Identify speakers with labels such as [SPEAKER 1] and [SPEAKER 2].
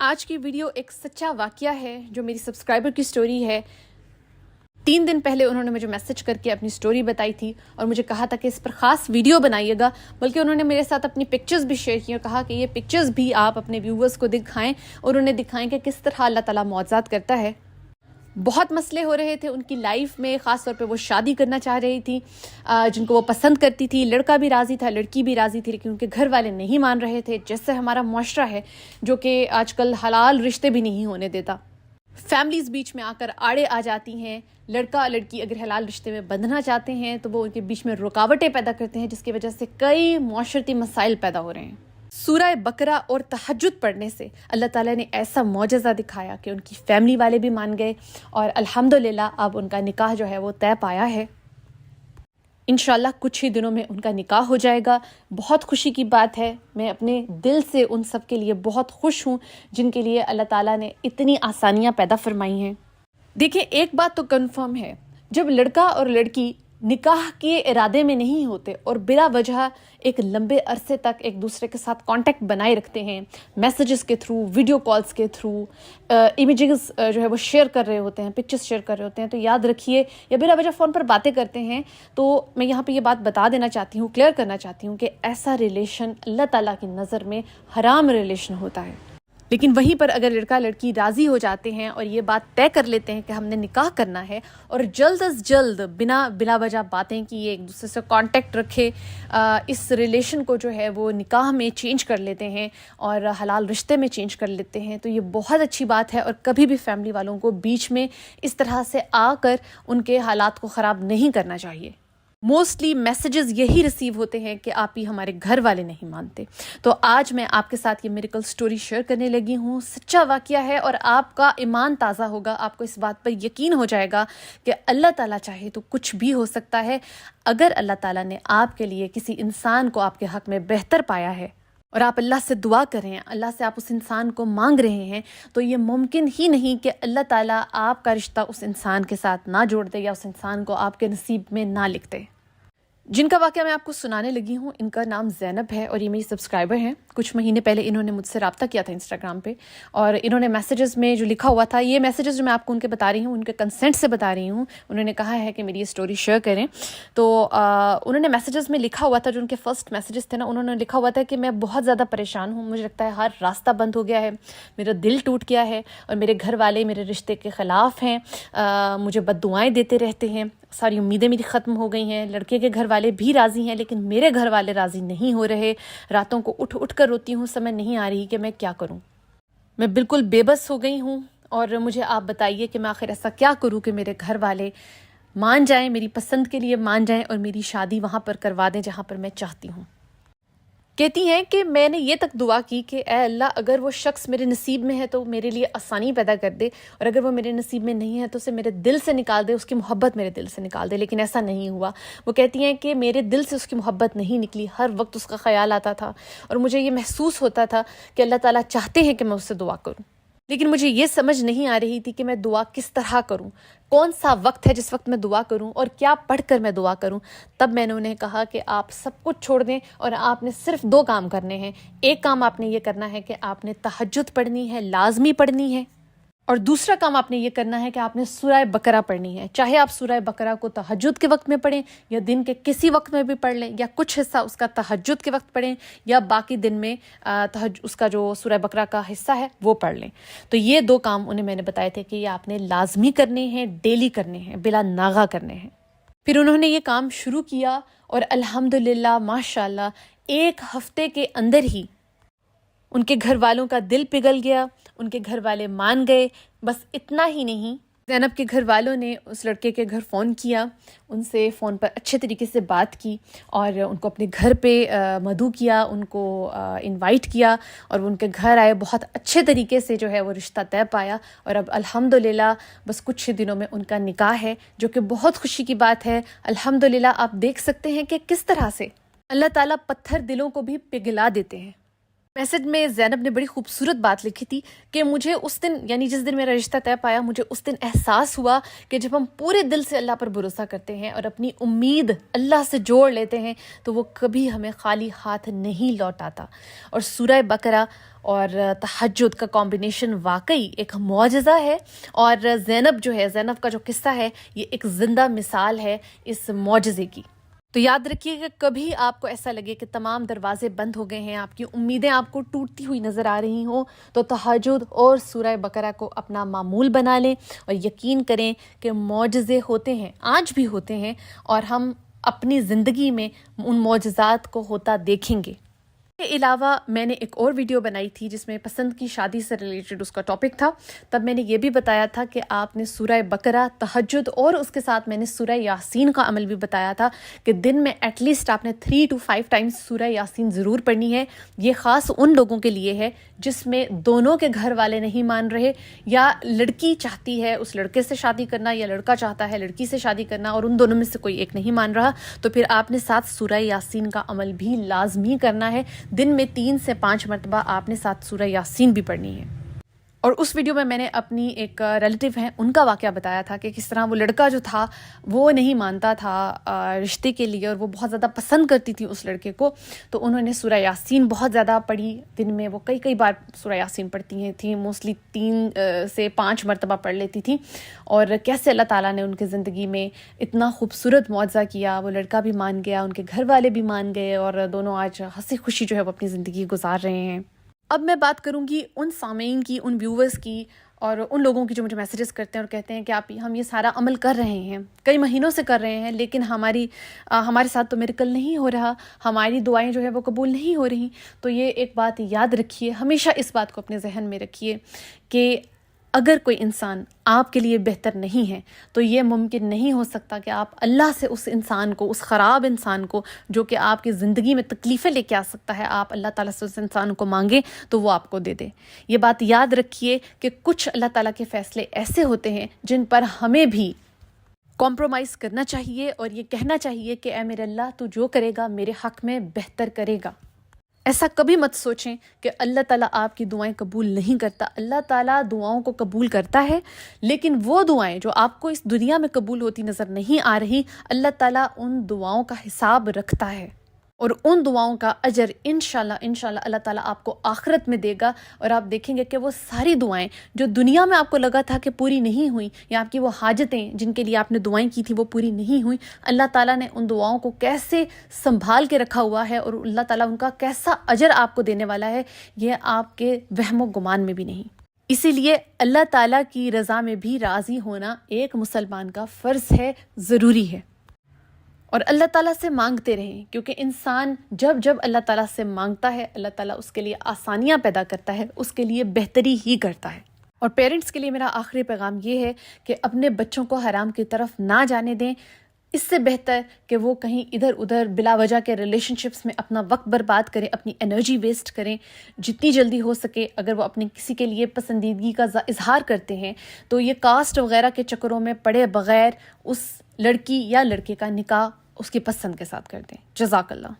[SPEAKER 1] آج کی ویڈیو ایک سچا واقعہ ہے جو میری سبسکرائبر کی سٹوری ہے۔ 3 دن پہلے انہوں نے مجھے میسج کر کے اپنی سٹوری بتائی تھی اور مجھے کہا تھا کہ اس پر خاص ویڈیو بنائیے گا، بلکہ انہوں نے میرے ساتھ اپنی پکچرز بھی شیئر کی اور کہا کہ یہ پکچرز بھی آپ اپنے ویورز کو دکھائیں اور انہیں دکھائیں کہ کس طرح اللہ تعالیٰ معجزات کرتا ہے۔ بہت مسئلے ہو رہے تھے ان کی لائف میں، خاص طور پہ وہ شادی کرنا چاہ رہی تھی جن کو وہ پسند کرتی تھی، لڑکا بھی راضی تھا، لڑکی بھی راضی تھی، لیکن ان کے گھر والے نہیں مان رہے تھے، جیسے ہمارا معاشرہ ہے جو کہ آج کل حلال رشتے بھی نہیں ہونے دیتا۔ فیملیز بیچ میں آ کر آڑے آ جاتی ہیں، لڑکا لڑکی اگر حلال رشتے میں بندھنا چاہتے ہیں تو وہ ان کے بیچ میں رکاوٹیں پیدا کرتے ہیں، جس کی وجہ سے کئی معاشرتی مسائل پیدا ہو رہے ہیں۔ سورہ بقرہ اور تہجد پڑھنے سے اللہ تعالیٰ نے ایسا معجزہ دکھایا کہ ان کی فیملی والے بھی مان گئے اور الحمدللہ اب ان کا نکاح جو ہے وہ طے پایا ہے۔ انشاءاللہ کچھ ہی دنوں میں ان کا نکاح ہو جائے گا۔ بہت خوشی کی بات ہے، میں اپنے دل سے ان سب کے لیے بہت خوش ہوں جن کے لیے اللہ تعالیٰ نے اتنی آسانیاں پیدا فرمائی ہیں۔ دیکھیں، ایک بات تو کنفرم ہے، جب لڑکا اور لڑکی نکاح کے ارادے میں نہیں ہوتے اور بلا وجہ ایک لمبے عرصے تک ایک دوسرے کے ساتھ کانٹیکٹ بنائے رکھتے ہیں، میسیجز کے تھرو، ویڈیو کالز کے تھرو، امیجز جو ہے وہ شیئر کر رہے ہوتے ہیں، پکچرز شیئر کر رہے ہوتے ہیں، تو یاد رکھیے، یا بلا وجہ فون پر باتیں کرتے ہیں، تو میں یہاں پہ یہ بات بتا دینا چاہتی ہوں، کلیئر کرنا چاہتی ہوں کہ ایسا ریلیشن اللہ تعالیٰ کی نظر میں حرام ریلیشن ہوتا ہے۔ لیکن وہیں پر اگر لڑکا لڑکی راضی ہو جاتے ہیں اور یہ بات طے کر لیتے ہیں کہ ہم نے نکاح کرنا ہے، اور جلد از جلد بلا وجہ باتیں کیے، ایک دوسرے سے کانٹیکٹ رکھے، اس ریلیشن کو جو ہے وہ نکاح میں چینج کر لیتے ہیں اور حلال رشتے میں چینج کر لیتے ہیں، تو یہ بہت اچھی بات ہے اور کبھی بھی فیملی والوں کو بیچ میں اس طرح سے آ کر ان کے حالات کو خراب نہیں کرنا چاہیے۔ موسٹلی میسیجز یہی ریسیو ہوتے ہیں کہ آپ ہی ہمارے گھر والے نہیں مانتے۔ تو آج میں آپ کے ساتھ یہ میریکل سٹوری شیئر کرنے لگی ہوں، سچا واقعہ ہے اور آپ کا ایمان تازہ ہوگا، آپ کو اس بات پر یقین ہو جائے گا کہ اللہ تعالیٰ چاہے تو کچھ بھی ہو سکتا ہے۔ اگر اللہ تعالیٰ نے آپ کے لیے کسی انسان کو آپ کے حق میں بہتر پایا ہے اور آپ اللہ سے دعا کر رہے ہیں، اللہ سے آپ اس انسان کو مانگ رہے ہیں، تو یہ ممکن ہی نہیں کہ اللہ تعالیٰ آپ کا رشتہ اس انسان کے ساتھ نہ جوڑ دے یا اس انسان کو آپ کے نصیب میں نہ لکھ دے۔ جن کا واقعہ میں آپ کو سنانے لگی ہوں، ان کا نام زینب ہے اور یہ میری سبسکرائبر ہیں۔ کچھ مہینے پہلے انہوں نے مجھ سے رابطہ کیا تھا انسٹاگرام پہ، اور انہوں نے میسیجز میں جو لکھا ہوا تھا، یہ میسیجز جو میں آپ کو ان کے بتا رہی ہوں، ان کے کنسنٹ سے بتا رہی ہوں، انہوں نے کہا ہے کہ میری یہ سٹوری شیئر کریں۔ تو انہوں نے میسیجز میں لکھا ہوا تھا، جو ان کے فرسٹ میسیجز تھے نا، انہوں نے لکھا ہوا تھا کہ میں بہت زیادہ پریشان ہوں، مجھے لگتا ہے ہر راستہ بند ہو گیا ہے، میرا دل ٹوٹ گیا ہے اور میرے گھر والے میرے رشتے کے خلاف ہیں، مجھے بد دعائیں دیتے رہتے ہیں، ساری امیدیں میری ختم ہو گئی ہیں، لڑکے کے گھر والے بھی راضی ہیں لیکن میرے گھر والے راضی نہیں ہو رہے، راتوں کو اٹھ اٹھ کر روتی ہوں، سمجھ نہیں آ رہی کہ میں کیا کروں، میں بالکل بے بس ہو گئی ہوں، اور مجھے آپ بتائیے کہ میں آخر ایسا کیا کروں کہ میرے گھر والے مان جائیں، میری پسند کے لیے مان جائیں اور میری شادی وہاں پر کروا دیں جہاں پر میں چاہتی ہوں۔ کہتی ہیں کہ میں نے یہ تک دعا کی کہ اے اللہ، اگر وہ شخص میرے نصیب میں ہے تو میرے لیے آسانی پیدا کر دے، اور اگر وہ میرے نصیب میں نہیں ہے تو اسے میرے دل سے نکال دے، اس کی محبت میرے دل سے نکال دے، لیکن ایسا نہیں ہوا۔ وہ کہتی ہیں کہ میرے دل سے اس کی محبت نہیں نکلی، ہر وقت اس کا خیال آتا تھا اور مجھے یہ محسوس ہوتا تھا کہ اللہ تعالیٰ چاہتے ہیں کہ میں اس سے دعا کروں، لیکن مجھے یہ سمجھ نہیں آ رہی تھی کہ میں دعا کس طرح کروں، کون سا وقت ہے جس وقت میں دعا کروں اور کیا پڑھ کر میں دعا کروں۔ تب میں نے انہیں کہا کہ آپ سب کچھ چھوڑ دیں اور آپ نے صرف 2 کام کرنے ہیں۔ ایک کام آپ نے یہ کرنا ہے کہ آپ نے تہجد پڑھنی ہے، لازمی پڑھنی ہے، اور دوسرا کام آپ نے یہ کرنا ہے کہ آپ نے سورہ بقرہ پڑھنی ہے۔ چاہے آپ سورہ بقرہ کو تہجد کے وقت میں پڑھیں یا دن کے کسی وقت میں بھی پڑھ لیں، یا کچھ حصہ اس کا تہجد کے وقت پڑھیں یا باقی دن میں اس کا جو سورہ بقرہ کا حصہ ہے وہ پڑھ لیں۔ تو یہ 2 کام انہیں میں نے بتائے تھے کہ یہ آپ نے لازمی کرنے ہیں، ڈیلی کرنے ہیں، بلا ناغہ کرنے ہیں۔ پھر انہوں نے یہ کام شروع کیا اور الحمدللہ ماشاءاللہ 1 ہفتے کے اندر ہی ان کے گھر والوں کا دل پگھل گیا، ان کے گھر والے مان گئے۔ بس اتنا ہی نہیں، زینب کے گھر والوں نے اس لڑکے کے گھر فون کیا، ان سے فون پر اچھے طریقے سے بات کی اور ان کو اپنے گھر پہ مدعو کیا، ان کو انوائٹ کیا اور وہ ان کے گھر آئے، بہت اچھے طریقے سے جو ہے وہ رشتہ طے پایا، اور اب الحمدللہ بس کچھ ہی دنوں میں ان کا نکاح ہے، جو کہ بہت خوشی کی بات ہے۔ الحمدللہ آپ دیکھ سکتے ہیں کہ کس طرح سے اللہ تعالیٰ پتھر دلوں کو بھی پگھلا دیتے ہیں۔ میسج میں زینب نے بڑی خوبصورت بات لکھی تھی کہ مجھے اس دن، یعنی جس دن میرا رشتہ طے پایا، مجھے اس دن احساس ہوا کہ جب ہم پورے دل سے اللہ پر بھروسہ کرتے ہیں اور اپنی امید اللہ سے جوڑ لیتے ہیں تو وہ کبھی ہمیں خالی ہاتھ نہیں لوٹاتا۔ اور سورہ بقرہ اور تہجد کا کمبینیشن واقعی ایک معجزہ ہے، اور زینب جو ہے، زینب کا جو قصہ ہے، یہ ایک زندہ مثال ہے اس معجزے کی۔ تو یاد رکھیے کہ کبھی آپ کو ایسا لگے کہ تمام دروازے بند ہو گئے ہیں، آپ کی امیدیں آپ کو ٹوٹتی ہوئی نظر آ رہی ہوں، تو تہجد اور سورہ بقرہ کو اپنا معمول بنا لیں اور یقین کریں کہ معجزے ہوتے ہیں، آج بھی ہوتے ہیں، اور ہم اپنی زندگی میں ان معجزات کو ہوتا دیکھیں گے۔ اس کے علاوہ میں نے ایک اور ویڈیو بنائی تھی جس میں پسند کی شادی سے ریلیٹڈ اس کا ٹاپک تھا۔ تب میں نے یہ بھی بتایا تھا کہ آپ نے سورہ بقرہ، تہجد اور اس کے ساتھ میں نے سورہ یاسین کا عمل بھی بتایا تھا کہ دن میں ایٹ لیسٹ آپ نے 3 to 5 ٹائمز سورہ یاسین ضرور پڑھنی ہے۔ یہ خاص ان لوگوں کے لیے ہے جس میں دونوں کے گھر والے نہیں مان رہے، یا لڑکی چاہتی ہے اس لڑکے سے شادی کرنا، یا لڑکا چاہتا ہے لڑکی سے شادی کرنا، اور ان دونوں میں سے کوئی ایک نہیں مان رہا، تو پھر آپ نے ساتھ سورہ یاسین کا عمل بھی لازمی کرنا ہے۔ دن میں 3 سے 5 مرتبہ آپ نے ساتھ سورہ یاسین بھی پڑھنی ہے۔ اور اس ویڈیو میں نے اپنی ایک ریلیٹیو ہیں ان کا واقعہ بتایا تھا کہ کس طرح وہ لڑکا جو تھا وہ نہیں مانتا تھا رشتے کے لیے، اور وہ بہت زیادہ پسند کرتی تھی اس لڑکے کو، تو انہوں نے سورہ یاسین بہت زیادہ پڑھی۔ دن میں وہ کئی بار سورہ یاسین پڑھتی تھیں، موسٹلی 3 سے 5 مرتبہ پڑھ لیتی تھیں، اور کیسے اللہ تعالیٰ نے ان کی زندگی میں اتنا خوبصورت معجزہ کیا، وہ لڑکا بھی مان گیا، ان کے گھر والے بھی مان گئے، اور دونوں آج ہنسی خوشی جو ہے وہ اپنی زندگی گزار رہے ہیں۔ اب میں بات کروں گی ان سامعین کی، ان ویورز کی، اور ان لوگوں کی جو مجھے میسیجز کرتے ہیں اور کہتے ہیں کہ ہم یہ سارا عمل کر رہے ہیں، کئی مہینوں سے کر رہے ہیں، لیکن ہمارے ساتھ تو میریکل نہیں ہو رہا، ہماری دعائیں جو ہے وہ قبول نہیں ہو رہی۔ تو یہ ایک بات یاد رکھیے، ہمیشہ اس بات کو اپنے ذہن میں رکھیے کہ اگر کوئی انسان آپ کے لیے بہتر نہیں ہے تو یہ ممکن نہیں ہو سکتا کہ آپ اللہ سے اس انسان کو، اس خراب انسان کو جو کہ آپ کی زندگی میں تکلیفیں لے کے آ سکتا ہے، آپ اللہ تعالیٰ سے اس انسان کو مانگیں تو وہ آپ کو دے دے۔ یہ بات یاد رکھیے کہ کچھ اللہ تعالیٰ کے فیصلے ایسے ہوتے ہیں جن پر ہمیں بھی کمپرومائز کرنا چاہیے، اور یہ کہنا چاہیے کہ اے میرے اللہ، تو جو کرے گا میرے حق میں بہتر کرے گا۔ ایسا کبھی مت سوچیں کہ اللہ تعالیٰ آپ کی دعائیں قبول نہیں کرتا۔ اللہ تعالیٰ دعاؤں کو قبول کرتا ہے، لیکن وہ دعائیں جو آپ کو اس دنیا میں قبول ہوتی نظر نہیں آ رہی، اللہ تعالیٰ ان دعاؤں کا حساب رکھتا ہے، اور ان دعاؤں کا اجر انشاءاللہ اللہ تعالیٰ آپ کو آخرت میں دے گا۔ اور آپ دیکھیں گے کہ وہ ساری دعائیں جو دنیا میں آپ کو لگا تھا کہ پوری نہیں ہوئیں، یا آپ کی وہ حاجتیں جن کے لیے آپ نے دعائیں کی تھیں وہ پوری نہیں ہوئیں، اللہ تعالیٰ نے ان دعاؤں کو کیسے سنبھال کے رکھا ہوا ہے، اور اللہ تعالیٰ ان کا کیسا اجر آپ کو دینے والا ہے، یہ آپ کے وہم و گمان میں بھی نہیں۔ اسی لیے اللہ تعالیٰ کی رضا میں بھی راضی ہونا ایک مسلمان کا فرض ہے، ضروری ہے، اور اللہ تعالیٰ سے مانگتے رہیں، کیونکہ انسان جب اللہ تعالیٰ سے مانگتا ہے، اللہ تعالیٰ اس کے لیے آسانیاں پیدا کرتا ہے، اس کے لیے بہتری ہی کرتا ہے۔ اور پیرنٹس کے لیے میرا آخری پیغام یہ ہے کہ اپنے بچوں کو حرام کی طرف نہ جانے دیں۔ اس سے بہتر کہ وہ کہیں ادھر ادھر بلا وجہ کے ریلیشن شپس میں اپنا وقت برباد کریں، اپنی انرجی ویسٹ کریں۔ جتنی جلدی ہو سکے اگر وہ اپنے کسی کے لیے پسندیدگی کا اظہار کرتے ہیں تو یہ کاسٹ وغیرہ کے چکروں میں پڑے بغیر اس لڑکی یا لڑکے کا نکاح اس کی پسند کے ساتھ کر دیں۔ جزاک اللہ۔